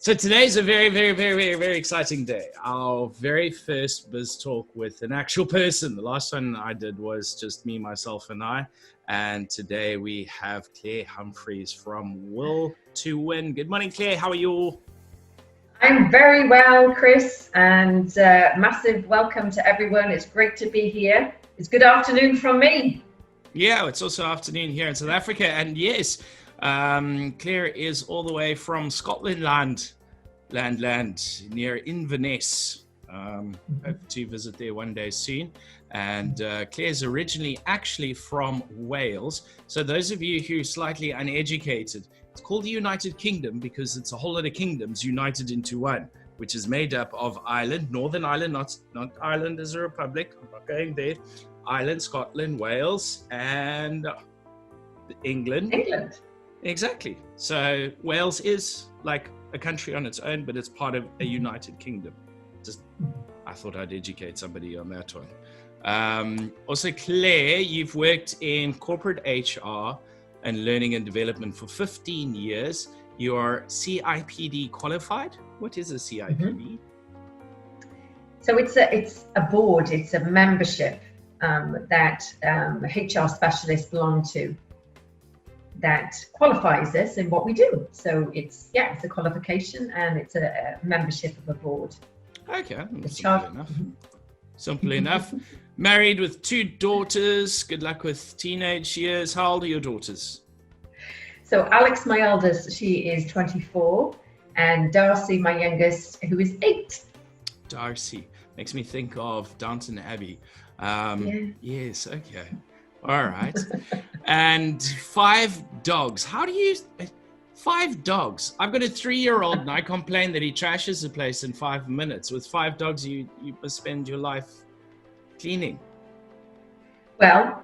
So today's a very, very, very, very, very exciting day. Our very first Biz Talk with an actual person. The last one I did was just me, myself, and I. And today we have Clare Humphreys from Will to Win. Good morning, Clare. How are you? I'm very well, Chris, and massive welcome to everyone. It's great to be here. It's good afternoon from me. Yeah, it's also afternoon here in South Africa. And yes, Clare is all the way from Scotland land near Inverness. Hope to visit there one day soon. And Clare's originally actually from Wales. So those of you who are slightly uneducated, it's called the United Kingdom because it's a whole lot of kingdoms united into one, which is made up of Ireland, Northern Ireland, not Ireland as a republic. I'm not going there. Ireland, Scotland, Wales, and England. England. Exactly. So Wales is like a country on its own, but it's part of a United Kingdom. I thought I'd educate somebody on that one. Also, Clare, you've worked in corporate HR and learning and development for 15 years. You are CIPD qualified. What is a CIPD? So it's a board, it's a membership that HR specialists belong to that qualifies us in what we do. So it's a qualification and it's a membership of a board. Okay, simple enough. Married with 2 daughters. Good luck with teenage years. How old are your daughters? So Alex, my eldest, she is 24, and Darcy, my youngest, who is 8. Darcy makes me think of Downton Abbey. Yes, okay. All right. And 5 dogs. How do you... 5 dogs. I've got a 3-year-old and I complain that he trashes the place in 5 minutes. With 5 dogs, you must spend your life cleaning. Well,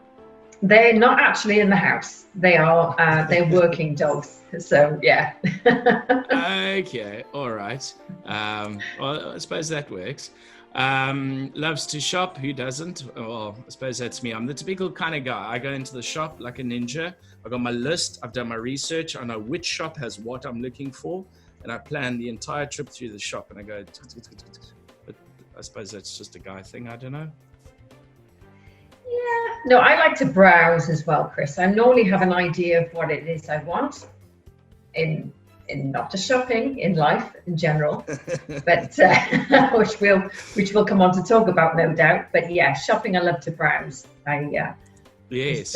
they're not actually in the house. They are they're working dogs. So yeah. Okay, all right. Well, I suppose that works. Loves to shop. Who doesn't? Well, I suppose that's me. I'm the typical kind of guy. I go into the shop like a ninja. I've got my list. I've done my research. I know which shop has what I'm looking for, and I plan the entire trip through the shop. And I go. But I suppose that's just a guy thing. I don't know. Yeah. No, I like to browse as well, Chris. I normally have an idea of what it is I want in not just shopping, in life in general, but which we'll come on to talk about, no doubt. But yeah, shopping, I love to browse. Yes.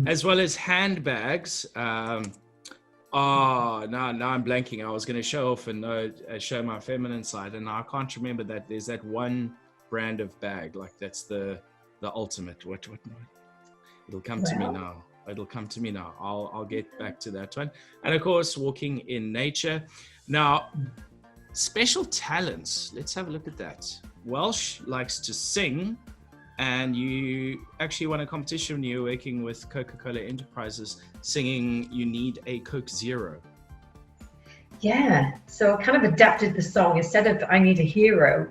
As well as handbags. Now I'm blanking. I was going to show off and show my feminine side, and I can't remember that there's that one brand of bag, like that's the ultimate. What? It'll come to me now. It'll come to me now. I'll get back to that one. And of course, walking in nature. Now, special talents. Let's have a look at that. Welsh likes to sing, and you actually won a competition when you were working with Coca-Cola Enterprises, singing "You Need a Coke Zero." Yeah. So I kind of adapted the song. Instead of "I Need a Hero,"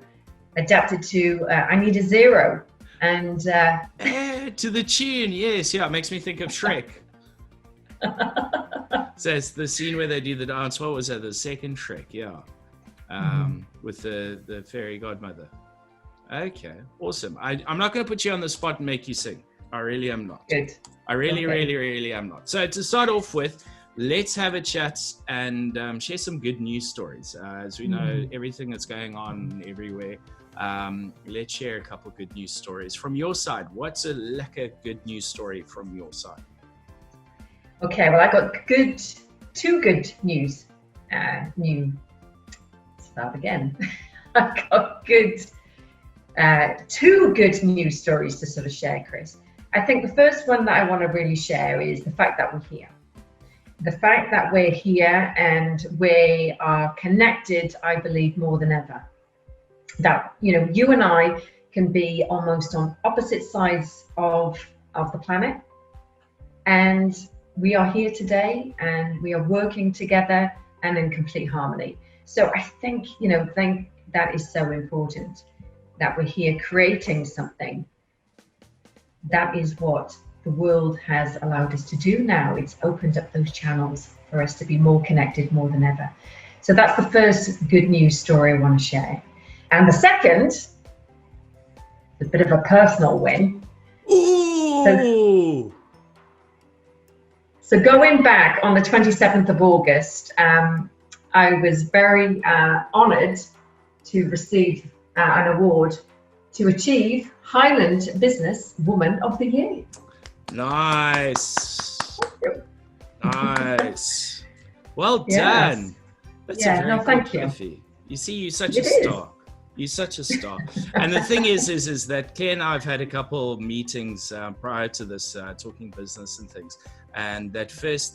adapted to "I Need a Zero." And to the tune, yes, yeah, it makes me think of Shrek. So it's the scene where they do the dance. What was that? The second Shrek, yeah, with the fairy godmother. Okay, awesome. I'm not going to put you on the spot and make you sing. I really am not. Good. I really am not. So to start off with, let's have a chat and share some good news stories. As we know, everything that's going on everywhere. Let's share a couple of good news stories from your side. What's a lekker good news story from your side? Okay, well, I got two good news. Start again. I got two good news stories to sort of share, Chris. I think the first one that I want to really share is the fact that we're here. The fact that we're here and we are connected, I believe, more than ever. That, you and I can be almost on opposite sides of the planet, and we are here today and we are working together and in complete harmony. So I think that is so important, that we're here creating something. That is what the world has allowed us to do now. It's opened up those channels for us to be more connected more than ever. So that's the first good news story I want to share. And the second, a bit of a personal win. Ooh! So going back on the 27th of August, I was very honoured to receive an award to achieve Highland Business Woman of the Year. Nice. Nice. Well Yes. done. That's a very cool thank you. trophy. You see, you're such a star. You're such a star. And the thing is that Claire and I have had a couple of meetings prior to this, talking business and things. And that first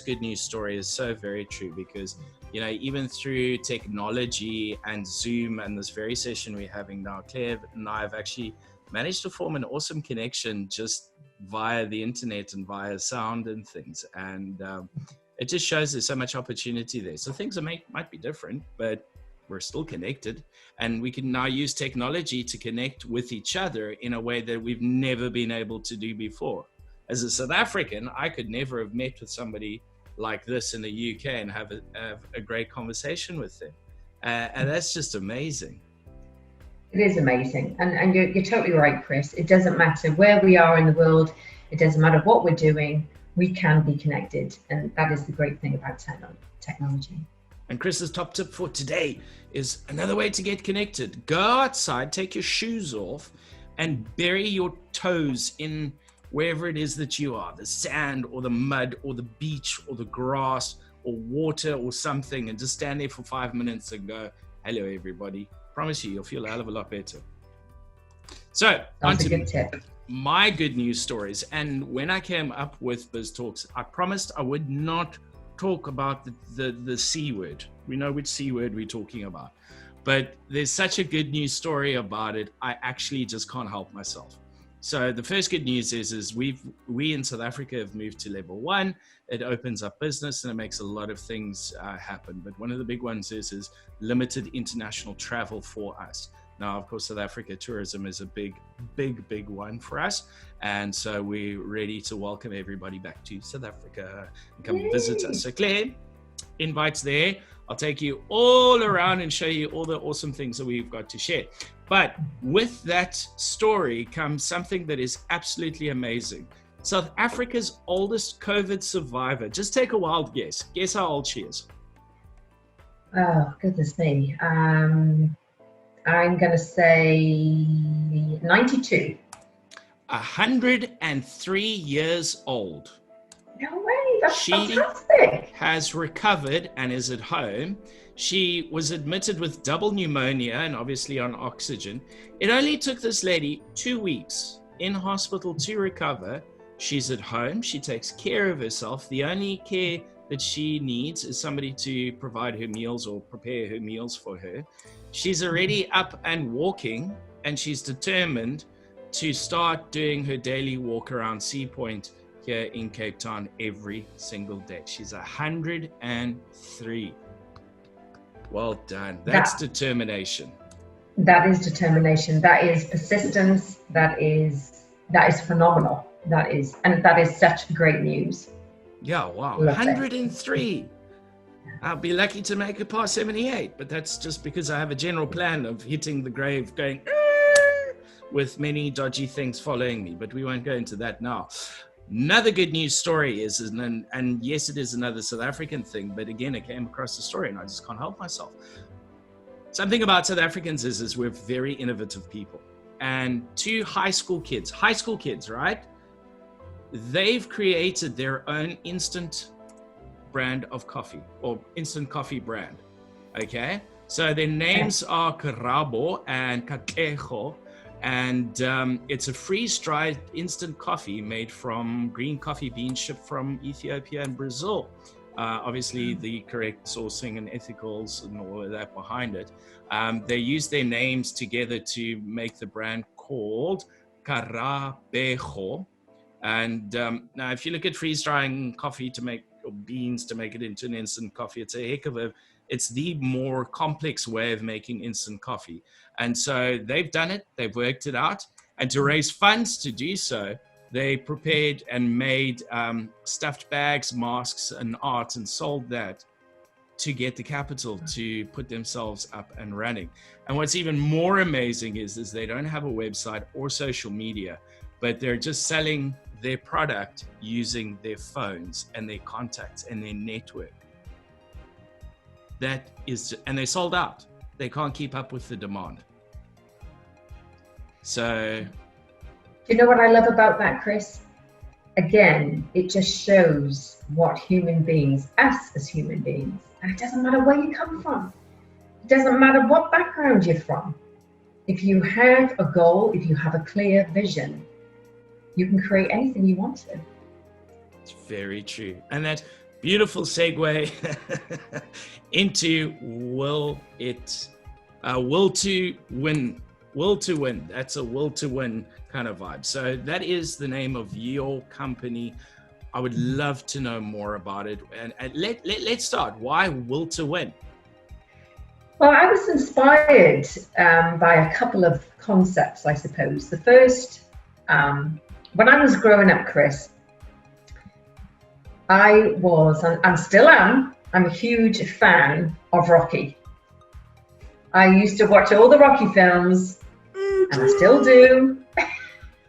good news story is so very true, because, you know, even through technology and Zoom and this very session we're having now, Claire and I have actually managed to form an awesome connection just via the internet and via sound and things. And it just shows there's so much opportunity there. So things might be different, but we're still connected, and we can now use technology to connect with each other in a way that we've never been able to do before. As a South African, I could never have met with somebody like this in the UK and have a great conversation with them. And that's just amazing. It is amazing. And you're totally right, Chris. It doesn't matter where we are in the world. It doesn't matter what we're doing. We can be connected. And that is the great thing about technology. And Chris's top tip for today is another way to get connected. Go outside, take your shoes off, and bury your toes in wherever it is that you are, the sand or the mud or the beach or the grass or water or something, and just stand there for 5 minutes and go, hello, everybody. Promise you'll feel a hell of a lot better. So, that's a good tip. My good news stories. And when I came up with Biztalks, I promised I would not talk about the C word. We know which C word we're talking about, but there's such a good news story about it, I actually just can't help myself. So the first good news is we in South Africa have moved to level 1. It opens up business and it makes a lot of things happen. But one of the big ones is limited international travel for us. Now, of course, South Africa tourism is a big one for us. And so we're ready to welcome everybody back to South Africa and come visit us. So Claire, invites there. I'll take you all around and show you all the awesome things that we've got to share. But with that story comes something that is absolutely amazing. South Africa's oldest COVID survivor. Just take a wild guess. Guess how old she is. Oh, goodness me. I'm going to say 92. 103 years old. No way, that's she fantastic. Has recovered and is at home. She was admitted with double pneumonia and obviously on oxygen. It only took this lady 2 weeks in hospital to recover. She's at home. She takes care of herself. The only care that she needs is somebody to provide her meals or prepare her meals for her. She's already up and walking, and she's determined to start doing her daily walk around Sea Point here in Cape Town every single day. She's 103. Well done. That's determination. That is determination. That is persistence. That is phenomenal. That is such great news. Yeah, wow. 103. I'll be lucky to make it past 78, but that's just because I have a general plan of hitting the grave going with many dodgy things following me, but we won't go into that now. Another good news story is, and yes, it is another South African thing, but again, I came across the story and I just can't help myself. Something about South Africans is we're very innovative people. And two high school kids, right? They've created their own instant brand of coffee, or instant coffee brand. Okay, so their names are Karabo and Katlego, and it's a freeze-dried instant coffee made from green coffee beans shipped from Ethiopia and Brazil. Obviously, the correct sourcing and ethicals and all of that behind it. They use their names together to make the brand called Karabejo. And now, if you look at freeze-drying coffee to make, or beans to make it into an instant coffee, it's a heck of it's the more complex way of making instant coffee. And so they've done it, they've worked it out. And to raise funds to do so, they prepared and made stuffed bags, masks, and art, and sold that to get the capital to put themselves up and running. And what's even more amazing is they don't have a website or social media, but they're just selling their product using their phones and their contacts and their network. That is, and they sold out. They can't keep up with the demand. So, do you know what I love about that, Chris? Again, it just shows what human beings, us as human beings, and it doesn't matter where you come from. It doesn't matter what background you're from. If you have a goal, if you have a clear vision, you can create anything you want to. It's very true. And that beautiful segue into will to win. Will to win. That's a will to win kind of vibe. So that is the name of your company. I would love to know more about it. And let's start. Why will to win? Well, I was inspired by a couple of concepts, I suppose. The first, when I was growing up, Chris, I was, and still am, I'm a huge fan of Rocky. I used to watch all the Rocky films, and I still do.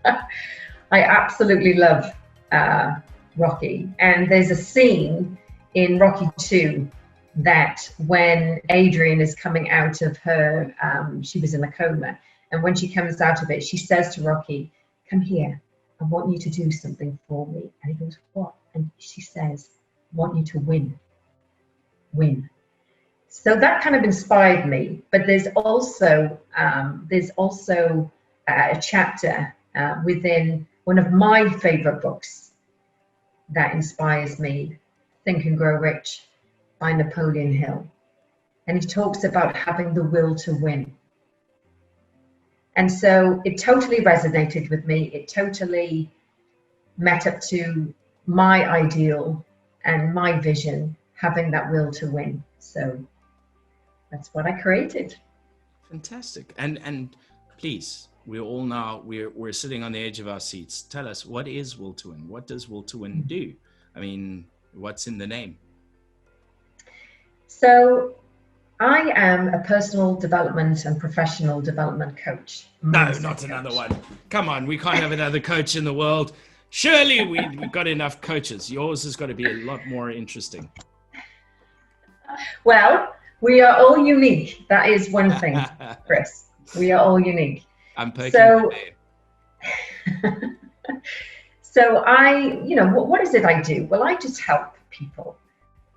I absolutely love Rocky. And there's a scene in Rocky 2 that when Adrian is coming out of her, she was in a coma, and when she comes out of it, she says to Rocky, "Come here, I want you to do something for me." And he goes, "What?" And she says, "I want you to win. Win." So that kind of inspired me. But there's also a chapter within one of my favorite books that inspires me, Think and Grow Rich by Napoleon Hill. And he talks about having the will to win. And so it totally resonated with me. It totally met up to my ideal and my vision, having that will to win. So that's what I created. Fantastic. And please, we're all now, we're sitting on the edge of our seats. Tell us, what is will to win? What does will to win do? I mean, what's in the name? So I am a personal development and professional development coach. No, not another one. Come on, we can't have another coach in the world. Surely we've got enough coaches. Yours has got to be a lot more interesting. Well, we are all unique. That is one thing, Chris. We are all unique. I'm poking so, my so what is it I do? Well, I just help people.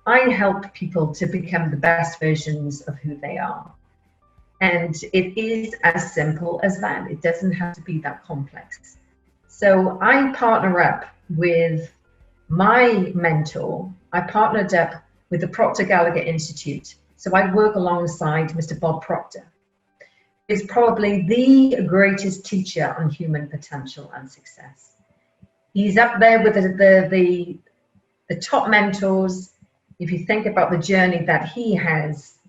I help people to become the best versions of who they are. And it is as simple as that. It doesn't have to be that complex. So I partner up with my mentor. I partnered up with the Proctor Gallagher Institute. So I work alongside Mr. Bob Proctor. He's probably the greatest teacher on human potential and success. He's up there with the top mentors. If you think about the journey that he has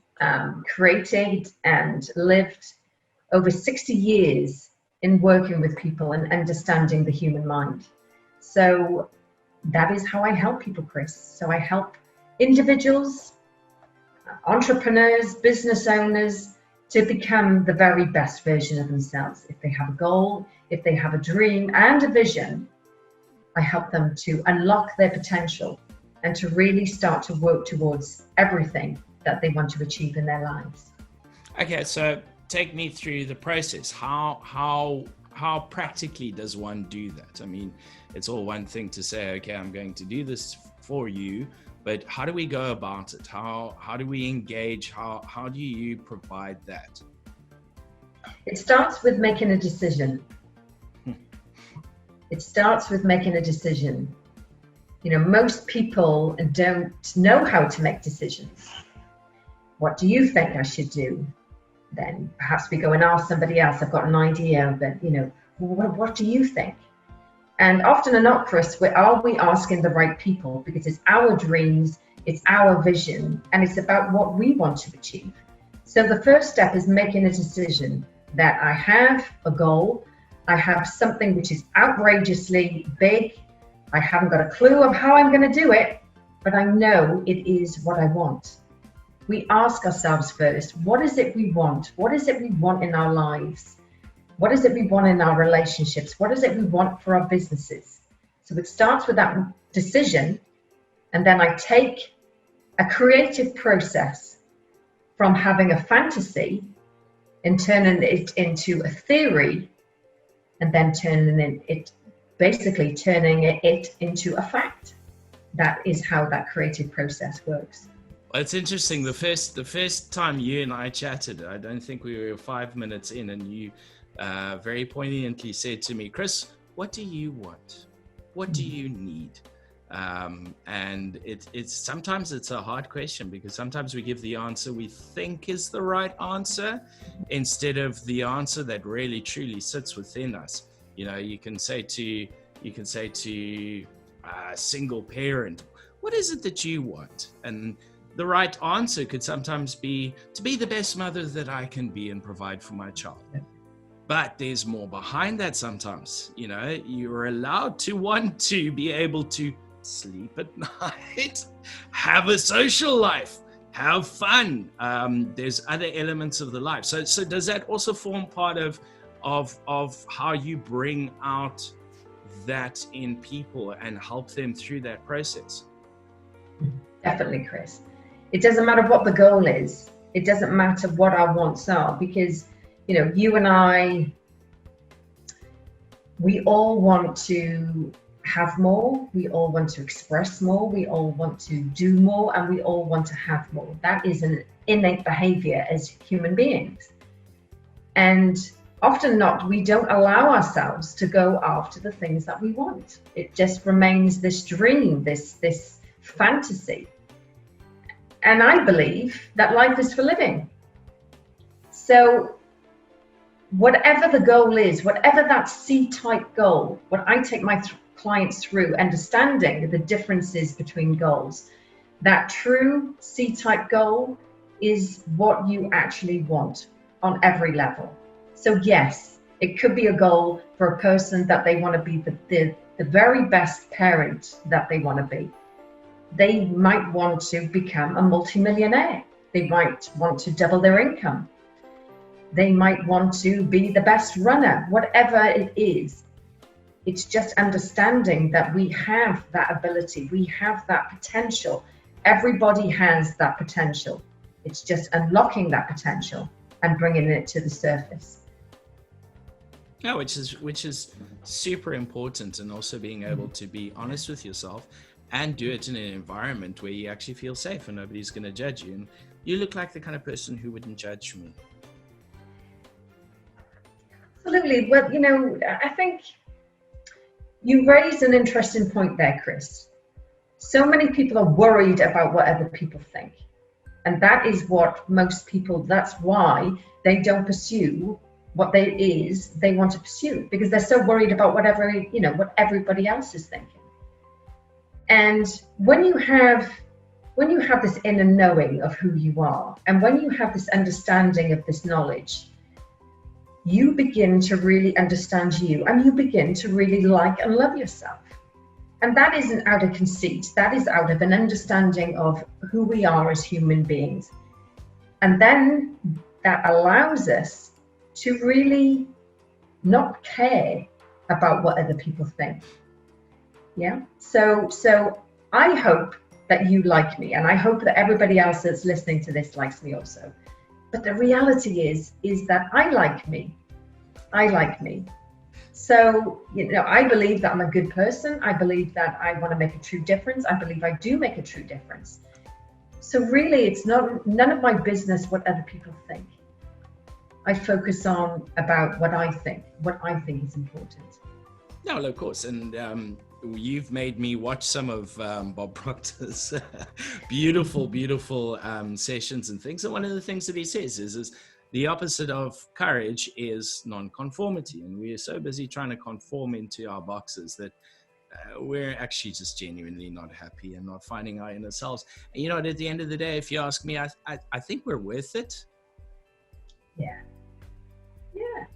created and lived over 60 years in working with people and understanding the human mind. So that is how I help people, Chris. So I help individuals, entrepreneurs, business owners to become the very best version of themselves. If they have a goal, if they have a dream and a vision, I help them to unlock their potential and to really start to work towards everything that they want to achieve in their lives. Okay, so take me through the process. How practically does one do that? I mean, it's all one thing to say, okay, I'm going to do this for you, but how do we go about it? How do we engage? How do you provide that? It starts with making a decision. It starts with making a decision. You know, most people don't know how to make decisions. What do you think I should do? Then perhaps we go and ask somebody else. I've got an idea, but what do you think? And often or not, Chris, are we asking the right people? Because it's our dreams, it's our vision, and it's about what we want to achieve. So the first step is making a decision that I have a goal, I have something which is outrageously big, I haven't got a clue of how I'm going to do it, but I know it is what I want. we ask ourselves first, what is it we want? What is it we want in our lives? What is it we want in our relationships? What is it we want for our businesses? So it starts with that decision, and then I take a creative process from having a fantasy and turning it into a theory, and then turning it into a fact. That is how that creative process works. Well, it's interesting. The first time you and I chatted, I don't think we were 5 minutes in, and you very poignantly said to me, Chris, what do you want? What do you need? And it's sometimes it's a hard question, because sometimes we give the answer we think is the right answer instead of the answer that really truly sits within us. You know, you can say to a single parent, what is it that you want? And the right answer could sometimes be to be the best mother that I can be and provide for my child. But there's more behind that sometimes. You know, you're allowed to want to be able to sleep at night, have a social life, have fun. There's other elements of the life. So does that also form part of how you bring out that in people and help them through that process? Definitely, Chris. It doesn't matter what the goal is. It doesn't matter what our wants are, because, you know, you and I, we all want to have more. We all want to express more. We all want to do more, and we all want to have more. That is an innate behavior as human beings. And often not, we don't allow ourselves to go after the things that we want. It just remains this dream, this fantasy. And I believe that life is for living. So whatever the goal is, whatever that C-type goal, what I take my clients through, understanding the differences between goals, that true C-type goal is what you actually want on every level. So yes, it could be a goal for a person that they want to be the very best parent that they want to be. They might want to become a multimillionaire. They might want to double their income. They might want to be the best runner, whatever it is. It's just understanding that we have that ability. We have that potential. Everybody has that potential. It's just unlocking that potential and bringing it to the surface. Yeah, which is super important, and also being able to be honest with yourself and do it in an environment where you actually feel safe and nobody's going to judge you. And you look like the kind of person who wouldn't judge me. Absolutely. Well, you know, I think you raised an interesting point there, Chris. So many people are worried about what other people think. And that is what most people, that's why they don't pursue what they want to pursue, because they're so worried about what everybody else is thinking. And when you have this inner knowing of who you are, and when you have this understanding of this knowledge, you begin to really understand you, and you begin to really like and love yourself. And that isn't out of conceit, that is out of an understanding of who we are as human beings. And then that allows us to really not care about what other people think. Yeah. So I hope that you like me, and I hope that everybody else that's listening to this likes me also. But the reality is that I like me. I like me. So, you know, I believe that I'm a good person. I believe that I want to make a true difference. I believe I do make a true difference. So really, it's none of my business what other people think. I focus on about what I think is important. No, of course. And you've made me watch some of Bob Proctor's beautiful sessions and things. And one of the things that he says is the opposite of courage is non-conformity. And we are so busy trying to conform into our boxes that we're actually just genuinely not happy and not finding our inner selves. And you know, at the end of the day, if you ask me, I think we're worth it.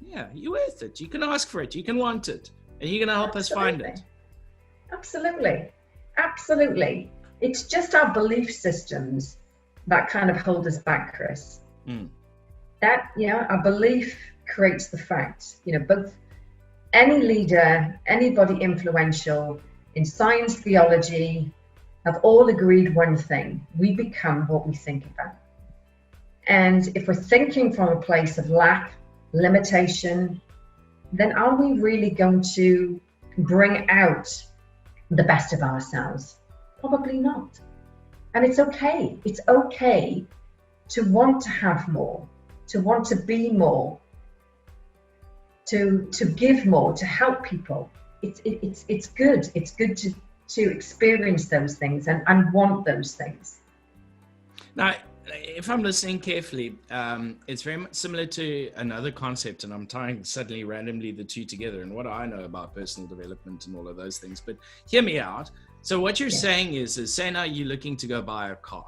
Yeah, you're worth it. You can ask for it. You can want it. And you're going to help us find it. Absolutely. It's just our belief systems that kind of hold us back, Chris. Mm. That, our belief creates the fact. Both any leader, anybody influential in science, theology, have all agreed one thing: we become what we think about. And if we're thinking from a place of lack, limitation, then are we really going to bring out the best of ourselves? Probably not. And it's okay. It's okay to want to have more, to want to be more, to give more, to help people. It's good. It's good to experience those things and want those things. Now, if I'm listening carefully, it's very much similar to another concept, and I'm tying suddenly randomly the two together and what I know about personal development and all of those things. But hear me out. So what you're saying is say now you're looking to go buy a car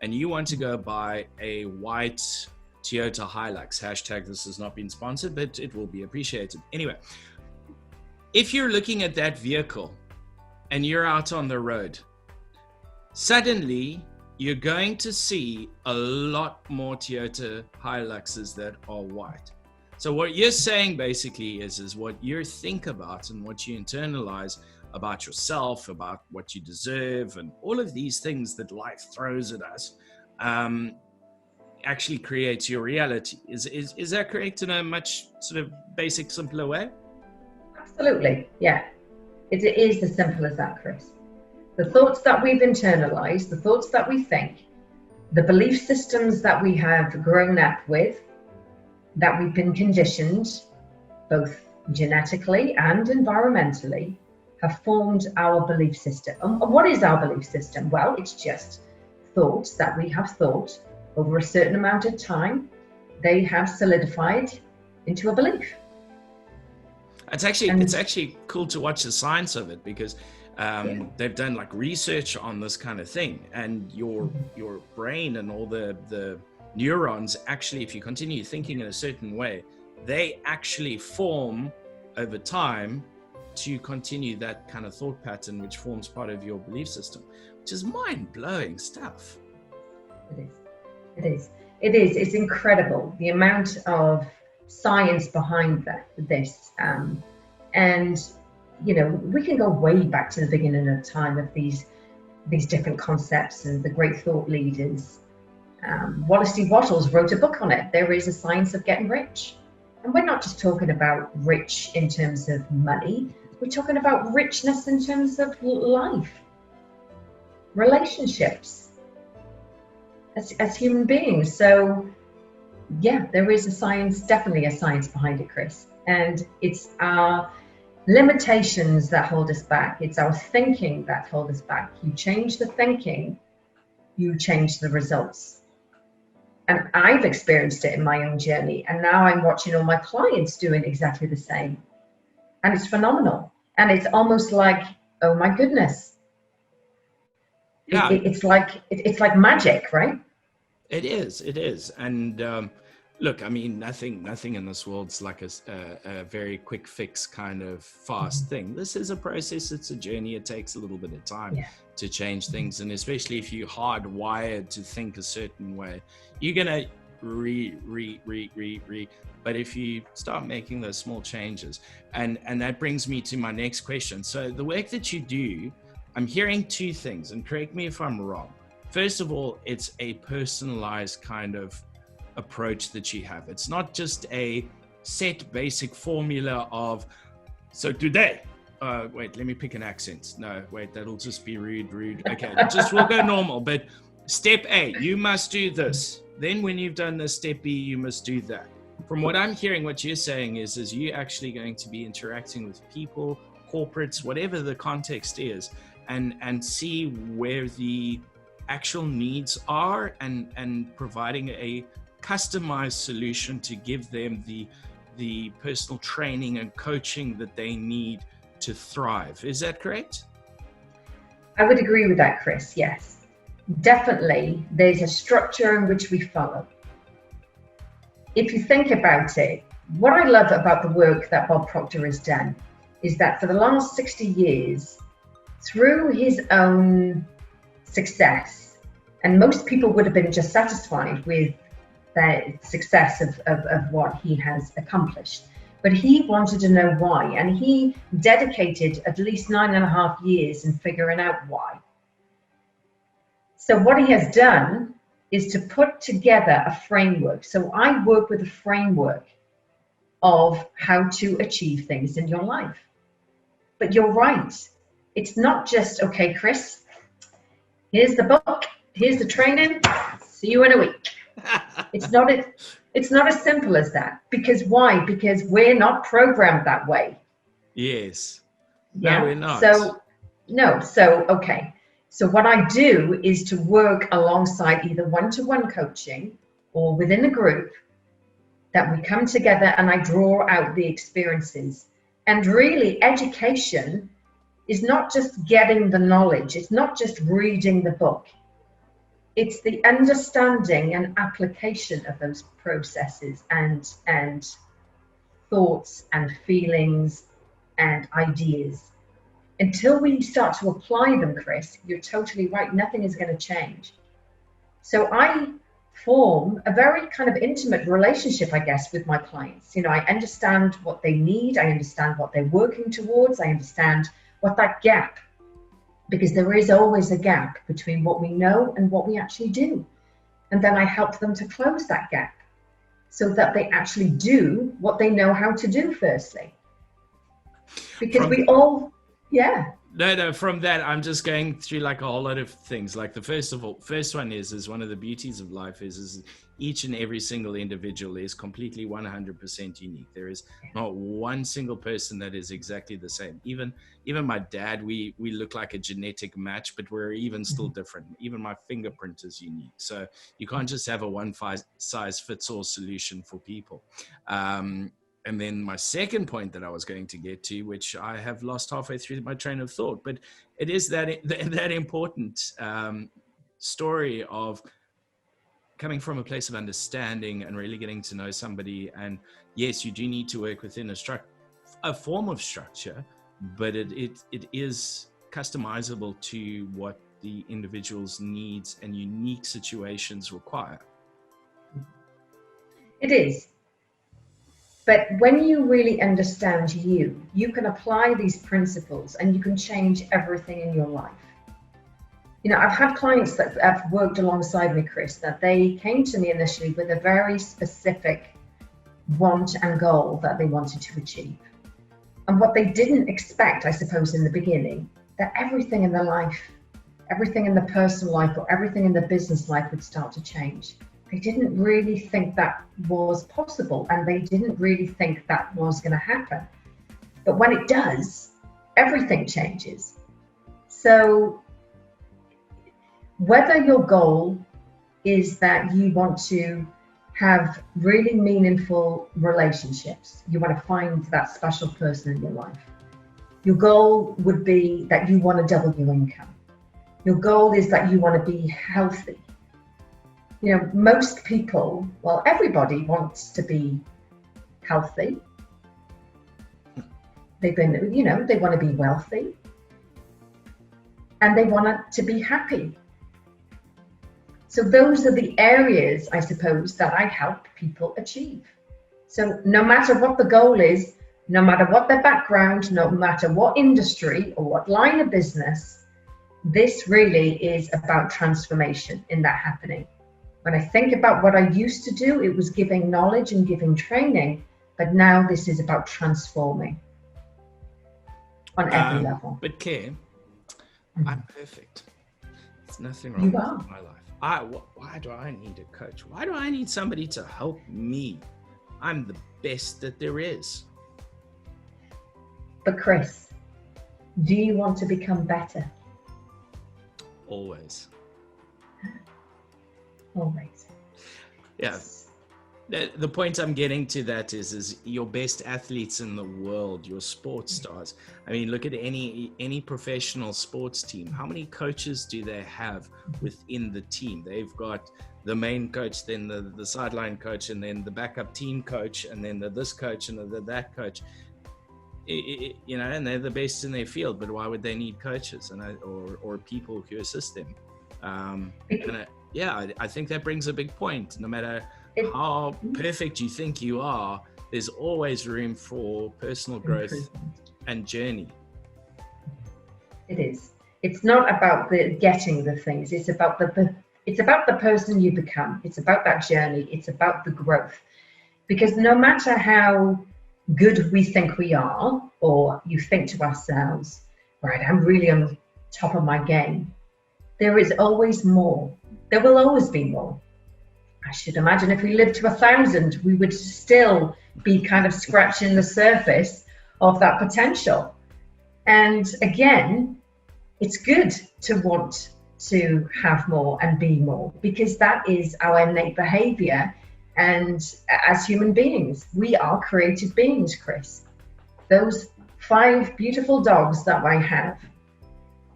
and you want to go buy a white Toyota Hilux. # this has not been sponsored, but it will be appreciated. Anyway, if you're looking at that vehicle and you're out on the road, suddenly you're going to see a lot more Toyota Hiluxes that are white. So what you're saying basically is what you think about and what you internalize about yourself, about what you deserve, and all of these things that life throws at us, actually creates your reality. Is that correct in a much sort of basic, simpler way? Absolutely, yeah. It is as simple as that, Chris. The thoughts that we've internalized, the thoughts that we think, the belief systems that we have grown up with, that we've been conditioned, both genetically and environmentally, have formed our belief system. And what is our belief system? Well, it's just thoughts that we have thought over a certain amount of time. They have solidified into a belief. It's actually cool to watch the science of it, because they've done like research on this kind of thing, and your brain and all the neurons actually, if you continue thinking in a certain way, they actually form over time to continue that kind of thought pattern, which forms part of your belief system, which is mind-blowing stuff. It is. It's incredible the amount of science behind this. And we can go way back to the beginning of time of these different concepts and the great thought leaders. Wallace D. Wattles wrote a book on it. There is a science of getting rich. And we're not just talking about rich in terms of money. We're talking about richness in terms of life, relationships, as human beings. So yeah, there is definitely a science behind it, Chris. And it's our limitations that hold us back. It's our thinking that hold us back. You change the thinking, you change the results. And I've experienced it in my own journey. And now I'm watching all my clients doing exactly the same. And it's phenomenal. And it's almost like, oh my goodness. Yeah. It's like magic, right? It is. And look, I mean, nothing in this world's like a very quick fix kind of fast thing. This is a process. It's a journey. It takes a little bit of time to change things. And especially if you're hardwired to think a certain way, you're going to but if you start making those small changes, and that brings me to my next question. So the work that you do, I'm hearing two things, and correct me if I'm wrong. First of all, it's a personalized kind of approach that you have. It's not just a set basic formula of, so today, wait, let me pick an accent. No, wait, that'll just be rude. Okay, we'll go normal. But step A, you must do this. Then when you've done this, step B, you must do that. From what I'm hearing, what you're saying is you're actually going to be interacting with people, corporates, whatever the context is, and see where the actual needs are, and providing a customized solution to give them the personal training and coaching that they need to thrive. Is that correct? I would agree with that, Chris. Yes, definitely. There's a structure in which we follow. If you think about it, what I love about the work that Bob Proctor has done is that for the last 60 years, through his own success, And most people would have been just satisfied with the success of what he has accomplished. But he wanted to know why, and he dedicated at least 9.5 years in figuring out why. So what he has done is to put together a framework. So I work with a framework of how to achieve things in your life. But you're right. It's not just, okay, Chris, here's the book, here's the training, see you in a week. It's not as simple as that. Because why? Because we're not programmed that way. Yes. Yeah. No, we're not. Okay. So what I do is to work alongside either one-to-one coaching or within a group, that we come together and I draw out the experiences. And really, education is not just getting the knowledge. It's not just reading the book. It's the understanding and application of those processes and thoughts and feelings and ideas. Until we start to apply them, Chris, you're totally right. Nothing is going to change. So I form a very kind of intimate relationship, I guess, with my clients. You know, I understand what they need. I understand what they're working towards. I understand what that gap, because there is always a gap between what we know and what we actually do. And then I help them to close that gap so that they actually do what they know how to do firstly. Because No, from that, I'm just going through like a whole lot of things. Like the first one is one of the beauties of life is each and every single individual is completely 100% unique. There is not one single person that is exactly the same. Even my dad, we look like a genetic match, but we're even still different. Even my fingerprint is unique. So you can't just have a one size fits all solution for people. And then my second point that I was going to get to, which I have lost halfway through my train of thought, but it is that important story of coming from a place of understanding and really getting to know somebody. And yes, you do need to work within a form of structure, but it is customizable to what the individual's needs and unique situations require. It is. But when you really understand you can apply these principles and you can change everything in your life. You know, I've had clients that have worked alongside me, Chris, that they came to me initially with a very specific want and goal that they wanted to achieve. And what they didn't expect, I suppose, in the beginning, that everything in their life, everything in the personal life or everything in the business life would start to change. They didn't really think that was possible, and they didn't really think that was going to happen. But when it does, everything changes. So whether your goal is that you want to have really meaningful relationships, you want to find that special person in your life. Your goal would be that you want to double your income. Your goal is that you want to be healthy. You know, most people, well, everybody wants to be healthy. They want to be wealthy, and they want to be happy. So those are the areas, I suppose, that I help people achieve. So no matter what the goal is, no matter what their background, no matter what industry or what line of business, this really is about transformation in that happening. When I think about what I used to do, it was giving knowledge and giving training, but now this is about transforming on every level. But Claire, I'm perfect. There's nothing wrong with my life. Why do I need a coach? Why do I need somebody to help me? I'm the best that there is. But Chris, do you want to become better? Always. Always. Yeah. The point I'm getting to that is your best athletes in the world, your sports stars. I mean, look at any professional sports team. How many coaches do they have within the team? They've got the main coach, then the sideline coach, and then the backup team coach, and then this coach and that coach. And they're the best in their field. But why would they need coaches or people who assist them? I think that brings a big point. No matter It- how perfect you think you are, there's always room for personal growth and journey. It is. It's not about the getting the things. It's about the person you become. It's about that journey. It's about the growth. Because no matter how good we think we are, or you think to ourselves, right, I'm really on the top of my game, there is always more. There will always be more. I should imagine if we lived to 1,000, we would still be kind of scratching the surface of that potential. And again, it's good to want to have more and be more, because that is our innate behavior. And as human beings, we are creative beings, Chris. Those 5 beautiful dogs that I have,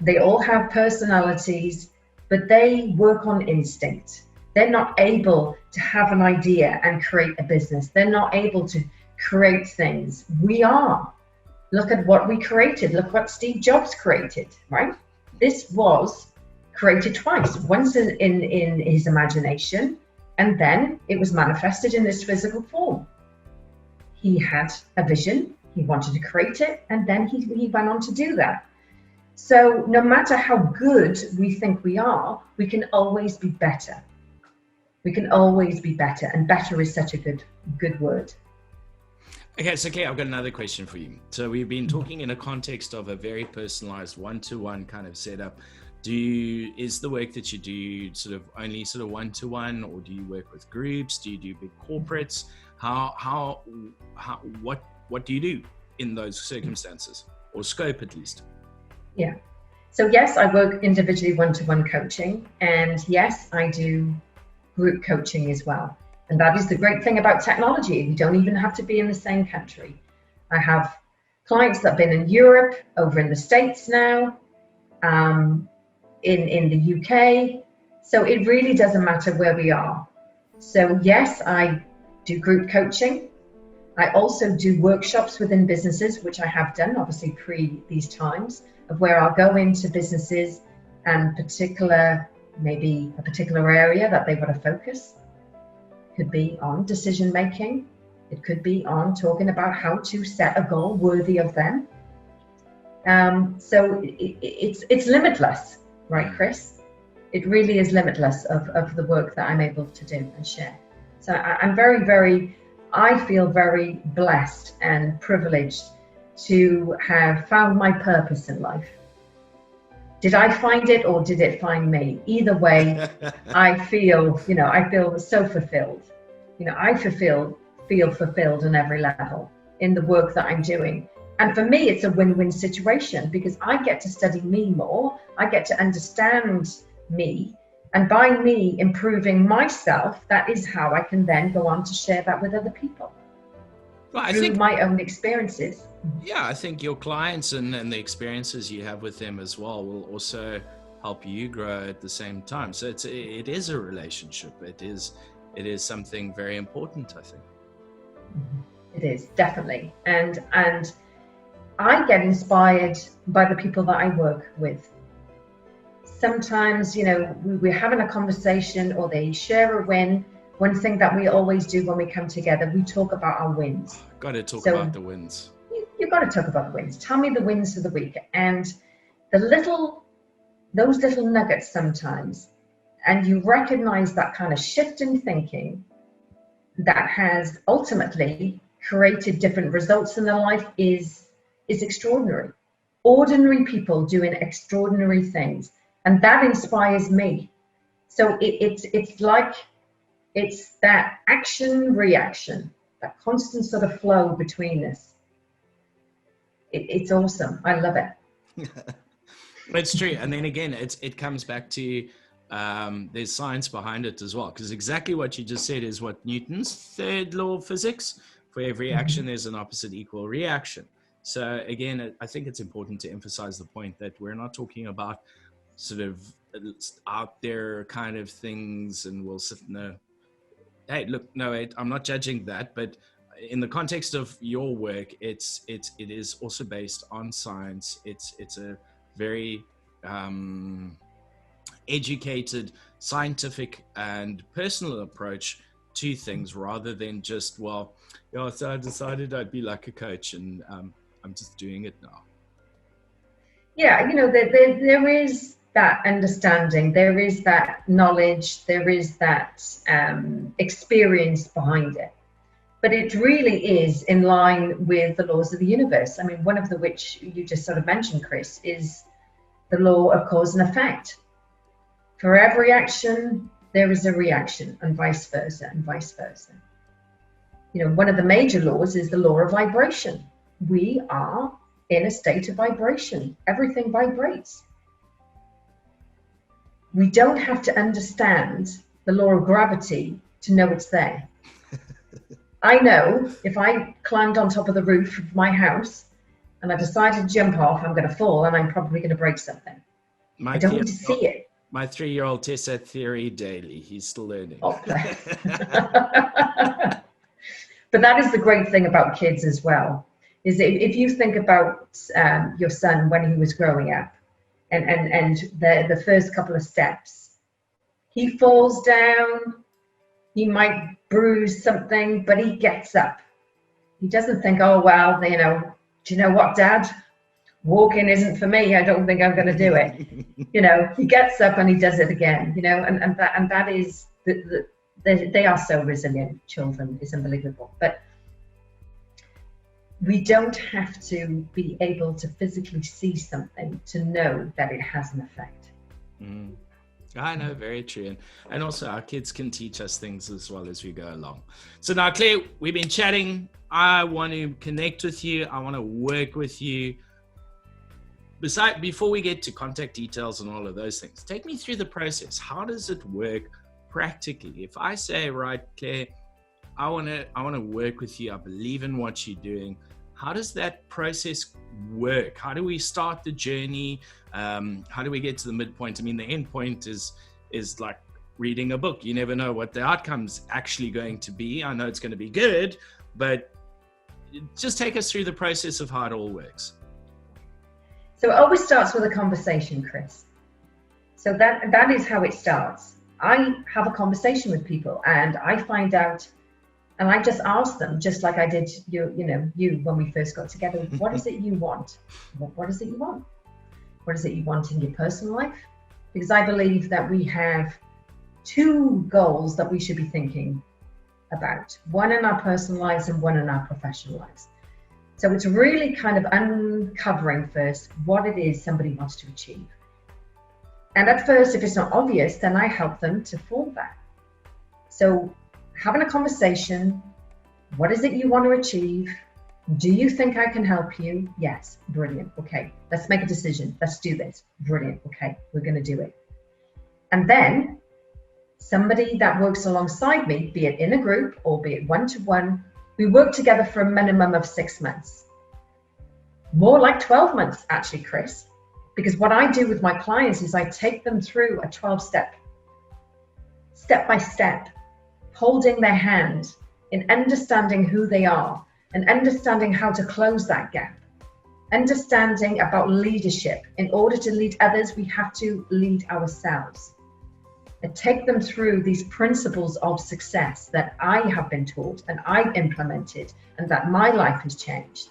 they all have personalities, but they work on instinct. They're not able to have an idea and create a business. They're not able to create things. We are. Look at what we created. Look what Steve Jobs created, right? This was created twice, once in his imagination, and then it was manifested in this physical form. He had a vision, he wanted to create it, and then he went on to do that. So no matter how good we think we are, we can always be better. We can always be better, and better is such a good word. Okay, so I've got another question for you. So we've been talking in a context of a very personalized one-to-one kind of setup. Is the work that you do sort of only sort of one-to-one, or do you work with groups? Do you do big corporates? What do you do in those circumstances, or scope at least? Yeah. So yes, I work individually one-to-one coaching, and yes, I do group coaching as well. And that is the great thing about technology. We don't even have to be in the same country. I have clients that have been in Europe, over in the States now, in the UK. So it really doesn't matter where we are. So yes, I do group coaching. I also do workshops within businesses, which I have done, obviously pre these times, of where I'll go into businesses and maybe a particular area that they want to focus. Could be on decision making. It could be on talking about how to set a goal worthy of them. So it's limitless, right, Chris? It really is limitless of the work that I'm able to do and share. So I'm I feel very blessed and privileged to have found my purpose in life. Did I find it, or did it find me? Either way, I feel so fulfilled. I feel fulfilled on every level in the work that I'm doing. And for me, it's a win-win situation, because I get to study me more. I get to understand me. And by me improving myself, that is how I can then go on to share that with other people. Well, through my own experiences. Yeah, I think your clients and the experiences you have with them as well will also help you grow at the same time. So it is a relationship. It is something very important, I think. It is, definitely. And I get inspired by the people that I work with. Sometimes, we're having a conversation, or they share a win. One thing that we always do when we come together, we talk about our wins. Got to talk about the wins. You've got to talk about the wins. Tell me the wins of the week, and those little nuggets sometimes, and you recognize that kind of shift in thinking that has ultimately created different results in their life is extraordinary. Ordinary people doing extraordinary things, and that inspires me. So it's that action reaction, that constant sort of flow between us. It's awesome. I love it. It's true. And then again, it comes back to there's science behind it as well, because exactly what you just said is what Newton's third law of physics: for every action there's an opposite equal reaction. So again, I think it's important to emphasize the point that we're not talking about sort of out there kind of things, and we'll sit in a, hey, look, no, I'm not judging that, but in the context of your work, it is also based on science. It's a very educated, scientific, and personal approach to things, rather than just, well, yeah, so I decided I'd be like a coach, and I'm just doing it now. Yeah, there is that understanding, there is that knowledge, there is that experience behind it. But it really is in line with the laws of the universe. I mean, one of the which you just sort of mentioned, Chris, is the law of cause and effect. For every action, there is a reaction, and vice versa, and vice versa. One of the major laws is the law of vibration. We are in a state of vibration. Everything vibrates. We don't have to understand the law of gravity to know it's there. I know if I climbed on top of the roof of my house and I decided to jump off, I'm going to fall and I'm probably going to break something. I don't need to see it. My 3-year-old tests that theory daily. He's still learning. Oh, but that is the great thing about kids as well, is if you think about your son when he was growing up and the first couple of steps, he falls down, he might bruise something, but he gets up. He doesn't think, oh, well, do you know what, Dad? Walking isn't for me. I don't think I'm going to do it. He gets up and he does it again, and that is, they are so resilient, children. It's unbelievable. But we don't have to be able to physically see something to know that it has an effect. Mm. I know, very true. And also our kids can teach us things as well as we go along. So now, Claire, we've been chatting. I want to connect with you. I want to work with you. Before we get to contact details and all of those things, take me through the process. How does it work practically? If I say, right, Claire, I want to work with you. I believe in what you're doing. How does that process work? How do we start the journey? How do we get to the midpoint? I mean, the end point is like reading a book. You never know what the outcome's actually going to be. I know it's going to be good, but just take us through the process of how it all works. So it always starts with a conversation, Chris. So that is how it starts. I have a conversation with people and I find out, and I just ask them, just like I did you when we first got together, what is it you want? What is it you want? What is it you want in your personal life? Because I believe that we have two goals that we should be thinking about, one in our personal lives and one in our professional lives. So it's really kind of uncovering first what it is somebody wants to achieve. And at first, if it's not obvious, then I help them to form that. So having a conversation, what is it you want to achieve? Do you think I can help you? Yes, brilliant. Okay, let's make a decision. Let's do this. Brilliant. Okay, we're going to do it. And then somebody that works alongside me, be it in a group or be it one-to-one, we work together for a minimum of 6 months. More like 12 months, actually, Chris. Because what I do with my clients is I take them through a 12-step, step-by-step, holding their hand in understanding who they are and understanding how to close that gap. Understanding about leadership. In order to lead others, we have to lead ourselves. And take them through these principles of success that I have been taught and I've implemented and that my life has changed.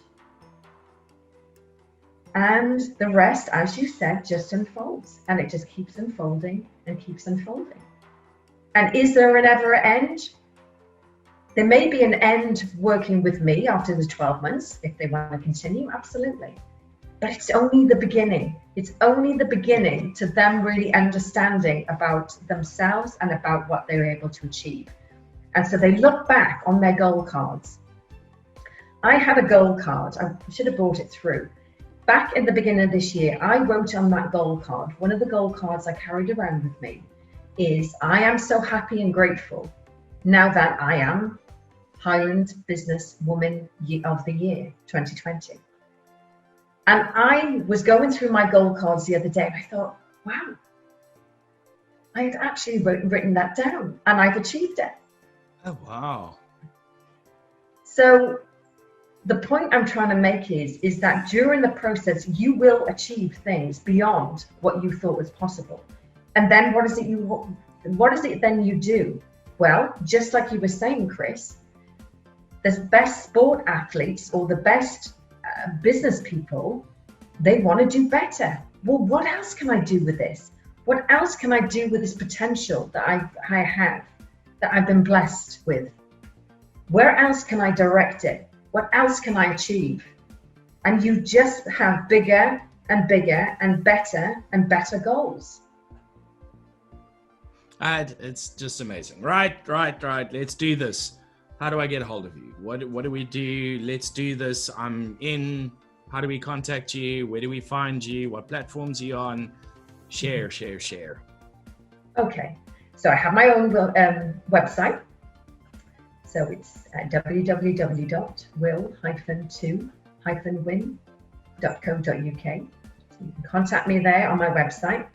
And the rest, as you said, just unfolds, and it just keeps unfolding and keeps unfolding. And is there an ever end? There may be an end working with me after the 12 months if they want to continue, absolutely. But it's only the beginning. It's only the beginning to them really understanding about themselves and about what they're able to achieve. And so they look back on their goal cards. I had a goal card. I should have brought it through. Back in the beginning of this year, I wrote on that goal card, one of the goal cards I carried around with me is, I am so happy and grateful now that I am Highland Business Woman of the Year 2020. And I was going through my goal cards the other day and I thought, wow, I had actually written that down and I've achieved it. Oh, wow. So the point I'm trying to make is that during the process, you will achieve things beyond what you thought was possible. And then what is it then you do? Well, just like you were saying, Chris, the best sport athletes or the best business people, they want to do better. Well, what else can I do with this? What else can I do with this potential that I have, that I've been blessed with? Where else can I direct it? What else can I achieve? And you just have bigger and bigger and better goals. It's just amazing. Right. Let's do this. How do I get a hold of you? What do we do? Let's do this. I'm in. How do we contact you? Where do we find you? What platforms are you on? Share. Okay. So I have my own website. So it's www.will-2-win.co.uk. So you can contact me there on my website.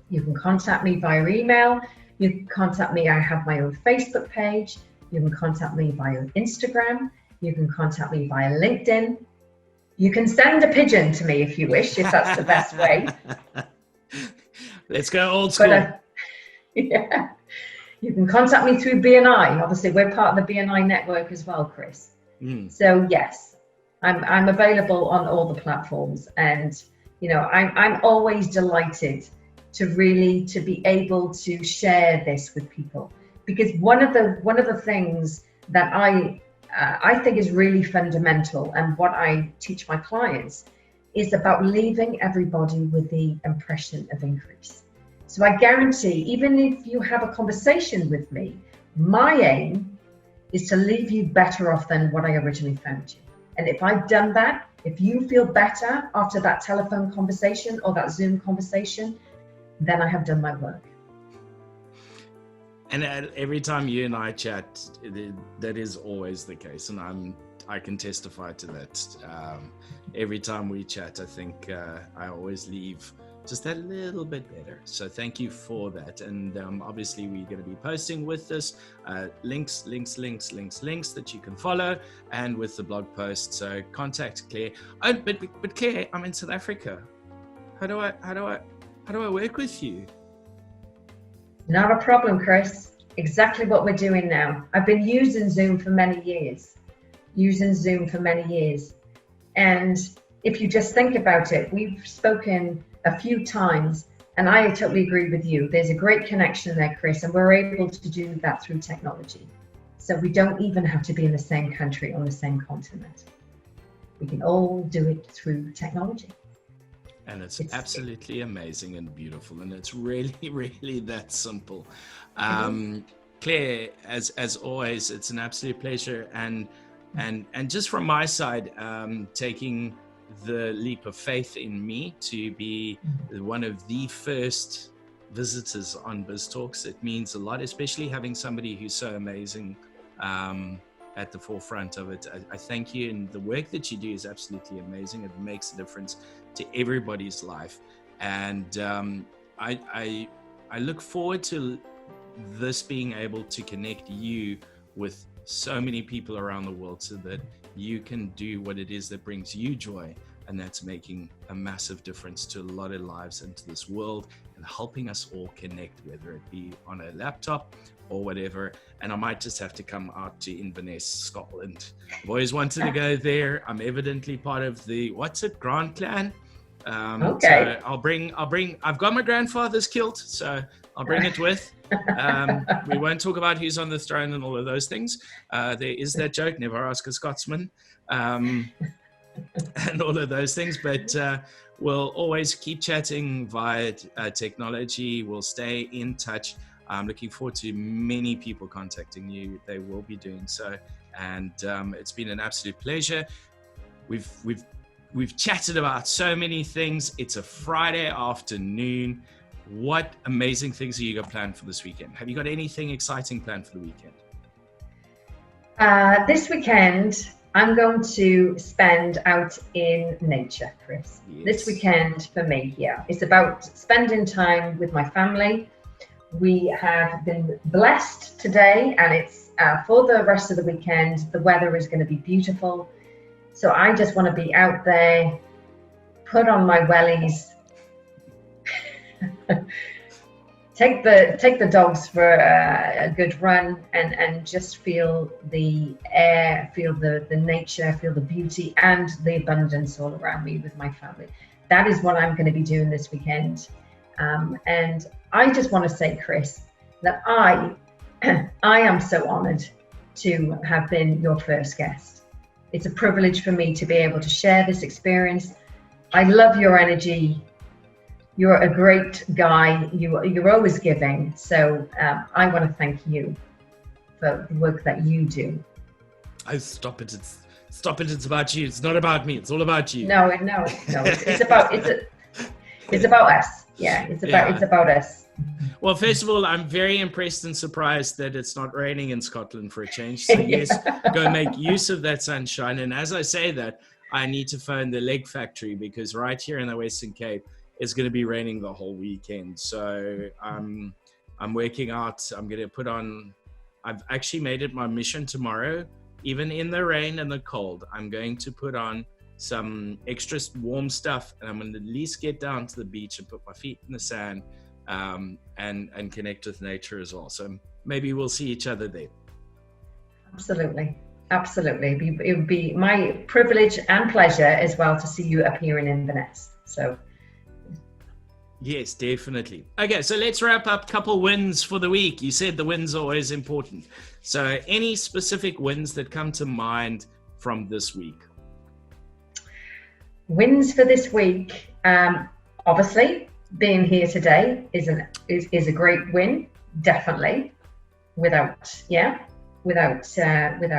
You can contact me via email. You can contact me. I have my own Facebook page. You can contact me via Instagram. You can contact me via LinkedIn. You can send a pigeon to me if you wish, if that's the best way. Let's go old school. Yeah. You can contact me through BNI. Obviously, we're part of the BNI network as well, Chris. So yes, I'm available on all the platforms, and I'm always delighted to be able to share this with people, because one of the things that I think is really fundamental, and what I teach my clients, is about leaving everybody with the impression of increase. So I guarantee, even if you have a conversation with me, my aim is to leave you better off than what I originally found you. And if I've done that, if you feel better after that telephone conversation or that Zoom conversation, then I have done my work. And every time you and I chat, that is always the case. And I can testify to that. Every time we chat, I think I always leave just a little bit better. So thank you for that. And obviously we're going to be posting with this links that you can follow, and with the blog post. So contact Claire. Oh, but Claire, I'm in South Africa. How do I work with you? Not a problem, Chris. Exactly what we're doing now. I've been using Zoom for many years. And if you just think about it, we've spoken a few times, and I totally agree with you. There's a great connection there, Chris, and we're able to do that through technology. So we don't even have to be in the same country, on the same continent. We can all do it through technology. And it's absolutely amazing and beautiful, and it's really, really that simple. Claire, as always, it's an absolute pleasure, and just from my side, taking the leap of faith in me to be one of the first visitors on Biztalks. It means a lot, especially having somebody who's so amazing at the forefront of it. I thank you, and the work that you do is absolutely amazing. It makes a difference to everybody's life, and I look forward to this being able to connect you with so many people around the world, so that you can do what it is that brings you joy, and that's making a massive difference to a lot of lives and to this world, and helping us all connect, whether it be on a laptop or whatever. And I might just have to come out to Inverness, Scotland. I've always wanted to go there. I'm evidently part of the Grand Clan. Okay. So I've got my grandfather's kilt, so I'll bring it with. We won't talk about who's on the throne and all of those things. There is that joke, never ask a Scotsman, and all of those things. But we'll always keep chatting via technology. We'll stay in touch. I'm looking forward to many people contacting you. They will be doing so. And it's been an absolute pleasure. We've chatted about so many things. It's a Friday afternoon. What amazing things are you got planned for this weekend? Have you got anything exciting planned for the weekend? This weekend, I'm going to spend out in nature, Chris. Yes. This weekend for me, it's about spending time with my family. We have been blessed today, and it's for the rest of the weekend. The weather is going to be beautiful. So I just want to be out there, put on my wellies, take the dogs for a good run and just feel the air, feel the nature, feel the beauty and the abundance all around me with my family. That is what I'm going to be doing this weekend. And I just want to say, Chris, that I am so honored to have been your first guest. It's a privilege for me to be able to share this experience. I love your energy. You're a great guy. You're always giving. So I want to thank you for the work that you do. Oh, stop it. It's about you. It's not about me. It's all about you. No. It's about us. Yeah, it's about us. Well, first of all, I'm very impressed and surprised that it's not raining in Scotland for a change. So yes, go make use of that sunshine. And as I say that, I need to phone the leg factory, because right here in the Western Cape, it's going to be raining the whole weekend. So I'm working out. I'm going to put on, I've actually made it my mission tomorrow, even in the rain and the cold, I'm going to put on some extra warm stuff, and I'm going to at least get down to the beach and put my feet in the sand, and connect with nature as well. So maybe we'll see each other there. Absolutely. It would be my privilege and pleasure as well to see you appearing in Inverness. So yes, definitely. Okay, so let's wrap up. Couple wins for the week. You said the wins are always important. So any specific wins that come to mind from this week? Wins for this week, obviously being here today is a great win, definitely, without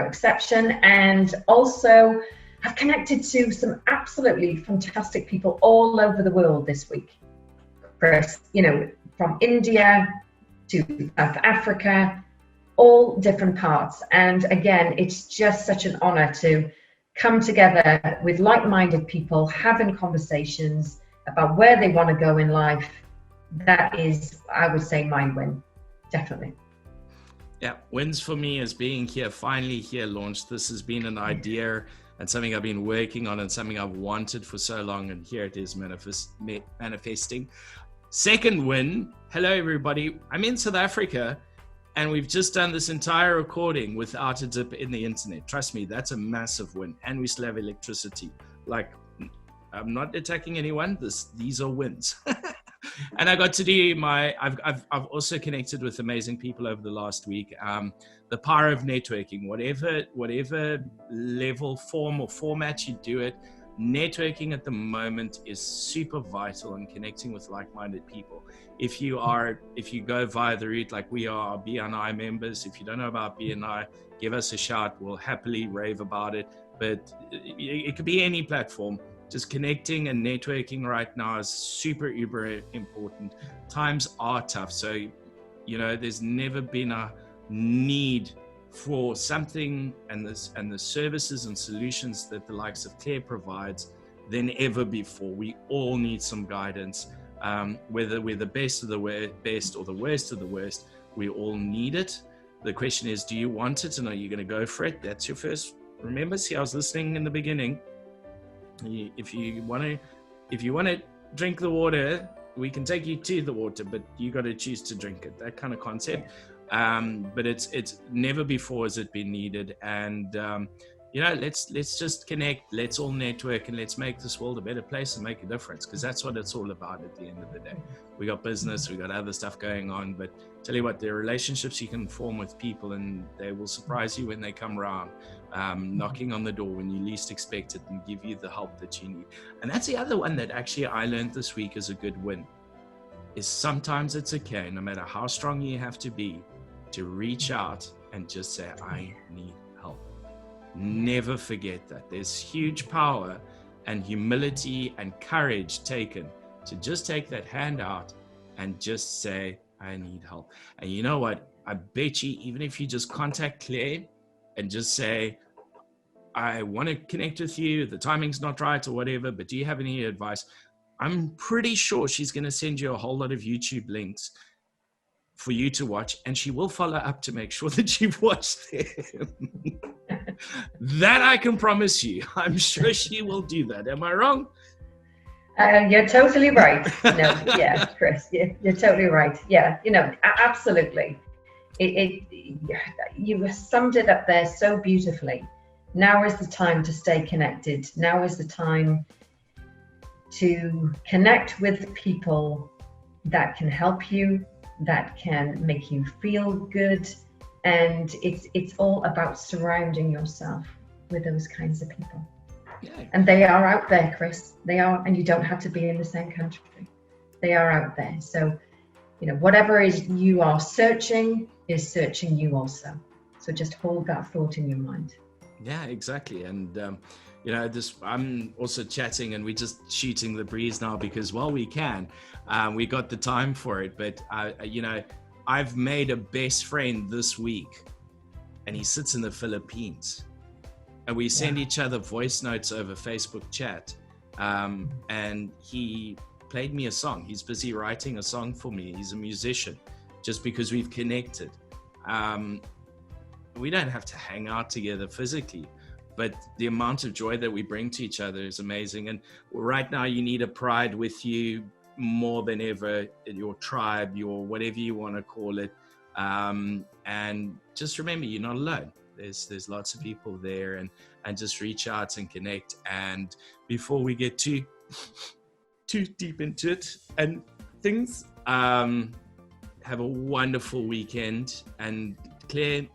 exception. And also I've connected to some absolutely fantastic people all over the world this week, Chris, from India to South Africa, all different parts. And again, it's just such an honor to come together with like-minded people, having conversations about where they want to go in life. That is, I would say, my win, definitely. Yeah, wins for me is being here, finally here, launched. This has been an idea and something I've been working on and something I've wanted for so long, and here it is manifesting. Second win, hello everybody, I'm in South Africa, and we've just done this entire recording without a dip in the internet. Trust me, that's a massive win. And we still have electricity. Like, I'm not attacking anyone. These are wins. And I got to do I've also connected with amazing people over the last week. The power of networking, whatever level, form or format you do it, networking at the moment is super vital in connecting with like-minded people. If you go via the route like we are BNI members, if you don't know about BNI, give us a shout. We'll happily rave about it. But it could be any platform. Just connecting and networking right now is super uber important. Times are tough. So, there's never been a need for something and the services and solutions that the likes of Clare provides than ever before. We all need some guidance. Whether we're the best of the best or the worst of the worst, we all need it. The question is, do you want it, and are you going to go for it? That's your first. Remember, see, I was listening in the beginning. If you want to drink the water, we can take you to the water, but you got to choose to drink it. That kind of concept. But it's never before has it been needed. And let's just connect. Let's all network, and let's make this world a better place and make a difference, because that's what it's all about at the end of the day. We got business, we got other stuff going on, but tell you what, there are relationships you can form with people, and they will surprise you when they come around, knocking on the door when you least expect it, and give you the help that you need. And that's the other one that actually I learned this week is a good win, is sometimes it's okay, no matter how strong you have to be, to reach out and just say, I need help. Never forget that. There's huge power and humility and courage taken to just take that hand out and just say, I need help. And you know what? I bet you, even if you just contact Claire and just say, I want to connect with you, the timing's not right or whatever, but do you have any advice? I'm pretty sure she's going to send you a whole lot of YouTube links for you to watch, and she will follow up to make sure that you've watched them. That I can promise you. I'm sure she will do that. Am I wrong? You're totally right. No, yeah, Chris, you're totally right. Yeah, absolutely. You summed it up there so beautifully. Now is the time to stay connected. Now is the time to connect with people that can help you, that can make you feel good. And it's all about surrounding yourself with those kinds of people. Yeah. And they are out there, Chris. They are, and you don't have to be in the same country. They are out there. So, whatever is you are searching is searching you also. So just hold that thought in your mind. Yeah, exactly. And I'm also chatting, and we're just shooting the breeze now because while we can, we got the time for it. But I've made a best friend this week, and he sits in the Philippines. And we send each other voice notes over Facebook chat. And he played me a song. He's busy writing a song for me. He's a musician, just because we've connected. We don't have to hang out together physically, but the amount of joy that we bring to each other is amazing. And right now you need a pride with you more than ever, your tribe, your whatever you want to call it. And just remember, you're not alone. There's lots of people there, and just reach out and connect. And before we get too deep into it and things, have a wonderful weekend. And Claire,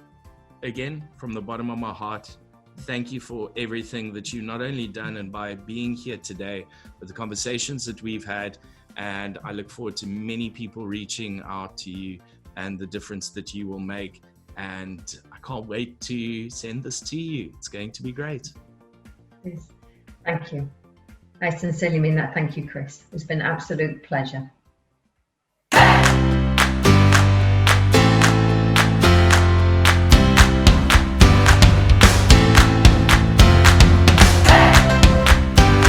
again, from the bottom of my heart, thank you for everything that you've not only done and by being here today, but the conversations that we've had. And I look forward to many people reaching out to you and the difference that you will make. And I can't wait to send this to you. It's going to be great. Yes. Thank you. I sincerely mean that. Thank you, Chris. It's been an absolute pleasure.